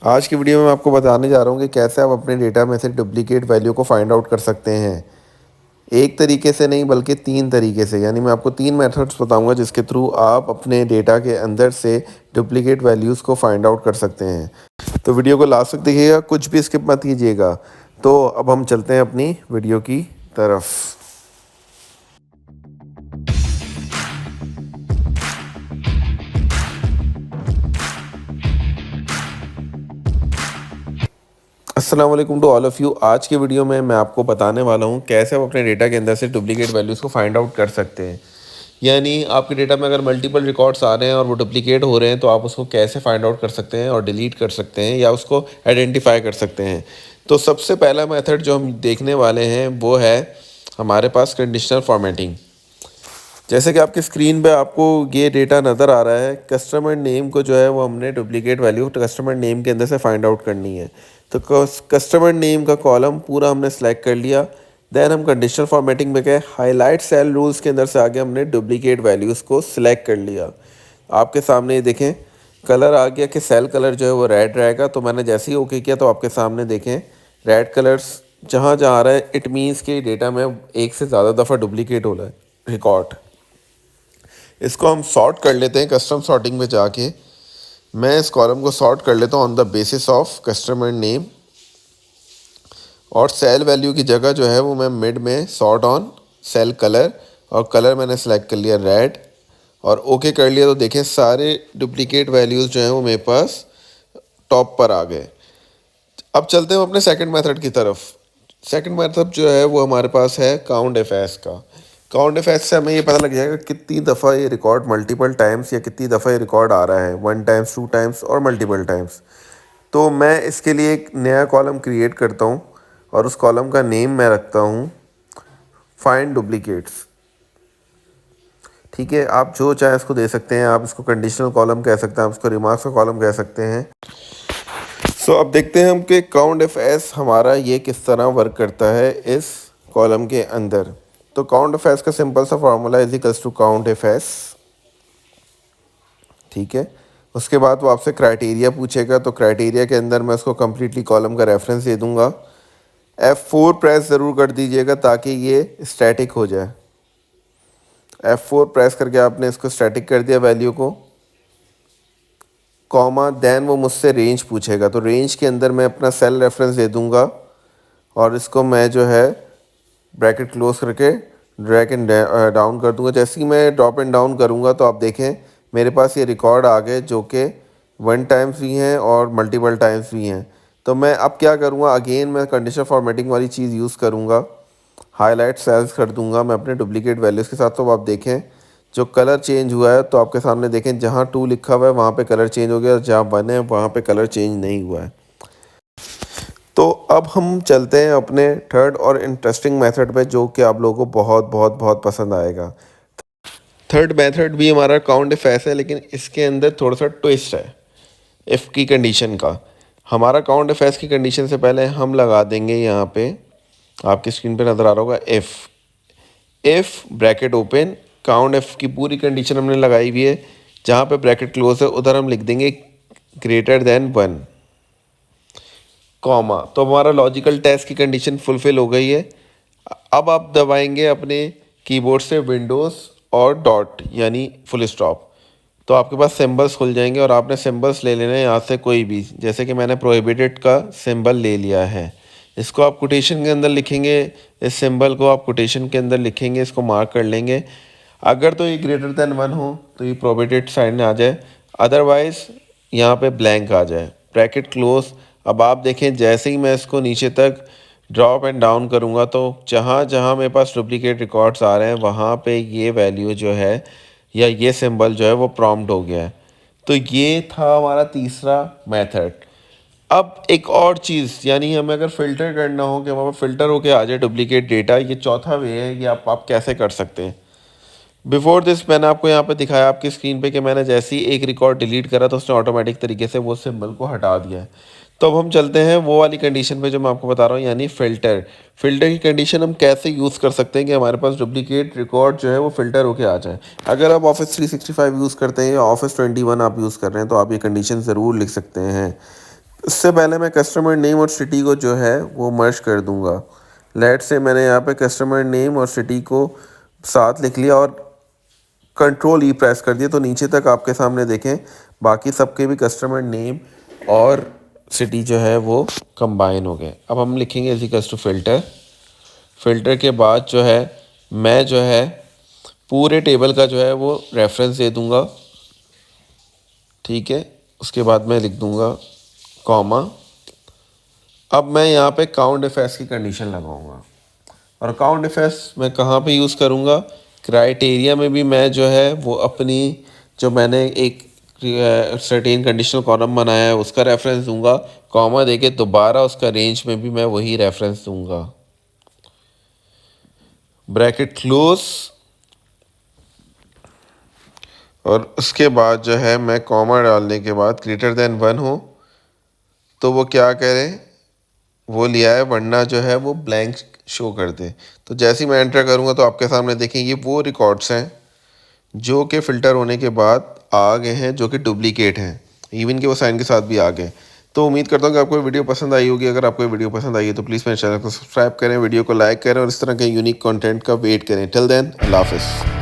आज की वीडियो में मैं आपको बताने जा रहा हूँ कि कैसे आप अपने डेटा में से डुप्लीकेट वैल्यू को फाइंड आउट कर सकते हैं। एक तरीके से नहीं बल्कि 3 तरीके से, यानी मैं आपको 3 मेथड्स बताऊँगा जिसके थ्रू आप अपने डेटा के अंदर से डुप्लीकेट वैल्यूज़ को फाइंड आउट कर सकते हैं। तो वीडियो को लास्ट तक देखिएगा, कुछ भी स्किप मत कीजिएगा। तो अब हम चलते हैं अपनी वीडियो की तरफ। अस्सलाम वालेकुम टू ऑल ऑफ़ यू। आज की वीडियो में मैं आपको बताने वाला हूँ कैसे आप अपने डेटा के अंदर से डुप्लीकेट वैल्यूज़ को फाइंड आउट कर सकते हैं। यानी आपके डेटा में अगर मल्टीपल रिकॉर्ड्स आ रहे हैं और वो डुप्लीकेट हो रहे हैं तो आप उसको कैसे फाइंड आउट कर सकते हैं और डिलीट कर सकते हैं या उसको आइडेंटिफाई कर सकते हैं। तो सबसे पहला मेथड जो हम देखने वाले हैं वो है हमारे पास कंडीशनल फॉर्मेटिंग। जैसे कि आपकी स्क्रीन पे आपको ये डेटा नज़र आ रहा है, कस्टमर नेम को जो है वो हमने डुप्लीकेट वैल्यू कस्टमर नेम के अंदर से फाइंड आउट करनी है। तो कस्टमर नेम का कॉलम पूरा हमने सेलेक्ट कर लिया। देन हम कंडीशनल फॉर्मेटिंग में गए, हाईलाइट सेल रूल्स के अंदर से आगे हमने डुप्लीकेट वैल्यूज़ को सिलेक्ट कर लिया। आपके सामने ये देखें कलर आ गया कि सेल कलर जो है वो रेड रहेगा। तो मैंने जैसे ही ओके किया तो आपके सामने देखें रेड कलर्स जहाँ जहाँ आ रहा है, इट मीन्स कि डेटा में एक से ज़्यादा दफ़ा डुप्लीकेट हो रहा है रिकॉर्ड। इसको हम सॉर्ट कर लेते हैं कस्टम सॉर्टिंग में जाके। मैं इस कॉलम को सॉर्ट कर लेता हूँ on the basis of customer name, और सेल वैल्यू की जगह जो है वो मैं मिड में सॉर्ट ऑन सेल कलर, और कलर मैंने सेलेक्ट कर लिया रेड और ओके कर लिया। तो देखें सारे डुप्लीकेट वैल्यूज़ जो हैं वो मेरे पास टॉप पर आ गए। अब चलते हैं अपने सेकंड मेथड की तरफ। सेकंड मेथड जो है वो हमारे पास है काउंट एफएस का। काउंट एफएस से हमें ये पता लग जाएगा कितनी दफ़ा ये रिकॉर्ड मल्टीपल टाइम्स या कितनी दफ़ा ये रिकॉर्ड आ रहा है, 1 टाइम्स 2 टाइम्स और मल्टीपल टाइम्स। तो मैं इसके लिए एक नया कॉलम क्रिएट करता हूँ और उस कॉलम का नेम मैं रखता हूँ फाइंड डुप्लीकेट्स। ठीक है, आप जो चाहे इसको दे सकते हैं। आप इसको कंडीशनल कॉलम कह सकते हैं, आप इसको रिमार्क्स का कॉलम कह सकते हैं। सो अब देखते हैं हम कि काउंट एफ एस हमारा ये किस तरह वर्क करता है इस कॉलम के अंदर। तो काउंट एफ एस का सिंपल सा formula is equals to countifs. ठीक है, उसके बाद वो आपसे क्राइटेरिया पूछेगा। तो क्राइटेरिया के अंदर मैं उसको कम्प्लीटली कॉलम का रेफरेंस दे दूंगा। F4 प्रेस ज़रूर कर दीजिएगा ताकि ये स्टैटिक हो जाए। F4 प्रेस करके आपने इसको स्टैटिक कर दिया वैल्यू को, कॉमा, देन वो मुझसे रेंज पूछेगा। तो रेंज के अंदर मैं अपना सेल रेफरेंस दे दूंगा और इसको मैं जो है ब्रैकेट क्लोज करके ड्रैग एंड डाउन कर दूंगा। जैसे ही मैं ड्रॉप एंड डाउन करूंगा तो आप देखें मेरे पास ये रिकॉर्ड आ गए जो कि 1 टाइम्स भी हैं और मल्टीपल टाइम्स भी हैं। तो मैं अब क्या करूँगा, अगेन मैं कंडीशनल फॉर्मेटिंग वाली चीज़ यूज़ करूँगा, हाईलाइट सेल्स कर दूंगा मैं अपने डुप्लीकेट वैल्यूज़ के साथ। तो आप देखें जो कलर चेंज हुआ है, तो आपके सामने देखें जहाँ 2 लिखा हुआ है वहाँ पे कलर चेंज हो गया और जहाँ 1 है वहाँ पे कलर चेंज नहीं हुआ है। तो अब हम चलते हैं अपने थर्ड और इंटरेस्टिंग मेथड पे जो कि आप लोगों को बहुत बहुत बहुत पसंद आएगा। थर्ड मेथड भी हमारा काउंट इफ ऐसा है, लेकिन इसके अंदर थोड़ा सा ट्विस्ट है इफ़ की कंडीशन का। हमारा काउंट इफ एस की कंडीशन से पहले हम लगा देंगे यहाँ पे, आपकी स्क्रीन पे नज़र आ रहा होगा if bracket open, count F की पूरी कंडीशन हमने लगाई हुई है। जहाँ पे ब्रैकेट क्लोज है उधर हम लिख देंगे ग्रेटर देन 1, कॉमा। तो हमारा लॉजिकल टेस्ट की कंडीशन फुलफिल हो गई है। अब आप दबाएंगे अपने कीबोर्ड से विंडोज़ और डॉट यानी फुल स्टॉप, तो आपके पास सिंबल्स खुल जाएंगे और आपने सिंबल्स ले लेने हैं यहाँ से कोई भी। जैसे कि मैंने प्रोहिबिटेड का सिंबल ले लिया है, इसको आप कोटेशन के अंदर लिखेंगे। इस सिंबल को आप कोटेशन के अंदर लिखेंगे, इसको मार्क कर लेंगे। अगर तो ये ग्रेटर देन 1 हो तो ये प्रोहिबिटेड साइन आ जाए, अदरवाइज़ यहाँ पे ब्लैंक आ जाए, ब्रैकेट क्लोज। अब आप देखें जैसे ही मैं इसको नीचे तक ड्रॉप एंड डाउन करूँगा तो जहाँ जहाँ मेरे पास डुप्लीकेट रिकॉर्ड्स आ रहे हैं वहाँ पे ये वैल्यू जो है या ये सिंबल जो है वो प्रॉम्प्ट हो गया है। तो ये था हमारा तीसरा मेथड। अब एक और चीज़, यानी हमें अगर फ़िल्टर करना हो कि हमारा फ़िल्टर होके आ जाए डुप्लीकेट डेटा, ये चौथा वे है। ये आप कैसे कर सकते हैं। बिफोर दिस मैंने आपको यहाँ पे दिखाया आपकी स्क्रीन पे कि मैंने जैसे ही एक रिकॉर्ड डिलीट करा तो उसने ऑटोमेटिक तरीके से वो सिंबल को हटा दिया है। तो अब हम चलते हैं वो वाली कंडीशन पे जो मैं आपको बता रहा हूँ, यानी फ़िल्टर। फ़िल्टर की कंडीशन हम कैसे यूज़ कर सकते हैं कि हमारे पास डुप्लीकेट रिकॉर्ड जो है वो फ़िल्टर होके आ जाए। अगर आप ऑफिस 365 यूज़ करते हैं या ऑफिस 21 आप यूज़ कर रहे हैं तो आप ये कंडीशन ज़रूर लिख सकते हैं। इससे पहले मैं कस्टमर नेम और सिटी को जो है वो मर्ज कर दूंगा। लेट से मैंने यहाँ पे कस्टमर नेम और सिटी को साथ लिख लिया और कंट्रोल ई प्रेस कर दिया, तो नीचे तक आपके सामने देखें बाकी सबके भी कस्टमर नेम और सिटी जो है वो कंबाइन हो गए। अब हम लिखेंगे is equals to filter. Filter के बाद जो है मैं जो है पूरे टेबल का जो है वो रेफरेंस दे दूंगा, ठीक है। उसके बाद मैं लिख दूंगा कॉमा। अब मैं यहाँ पे काउंट इफेक्ट्स की कंडीशन लगाऊंगा और काउंट इफेक्ट्स मैं कहाँ पे यूज़ करूँगा, क्राइटेरिया में भी मैं जो है वो अपनी जो मैंने एक सर्टेन कंडीशनल कॉलम बनाया है उसका रेफरेंस दूंगा, कॉमा देके दोबारा उसका रेंज में भी मैं वही रेफरेंस दूंगा, ब्रैकेट क्लोज। और उसके बाद जो है मैं कॉमा डालने के बाद ग्रेटर देन 1 हो तो वो क्या करे, वो लिया है, वरना जो है वो ब्लैंक शो कर दे। तो जैसे ही मैं एंटर करूँगा तो आपके सामने देखें ये वो रिकॉर्ड्स हैं जो कि फ़िल्टर होने के बाद आ गए हैं, जो कि डुप्लीकेट हैं, इवन के वो साइन के साथ भी आ गए। तो उम्मीद करता हूँ कि आपको वीडियो पसंद आई होगी। अगर आपको वीडियो पसंद आई है तो प्लीज़ मेरे चैनल को सब्सक्राइब करें, वीडियो को लाइक करें और इस तरह के यूनिक कंटेंट का वेट करें। टिल देन, अल्लाह हाफ़िज़।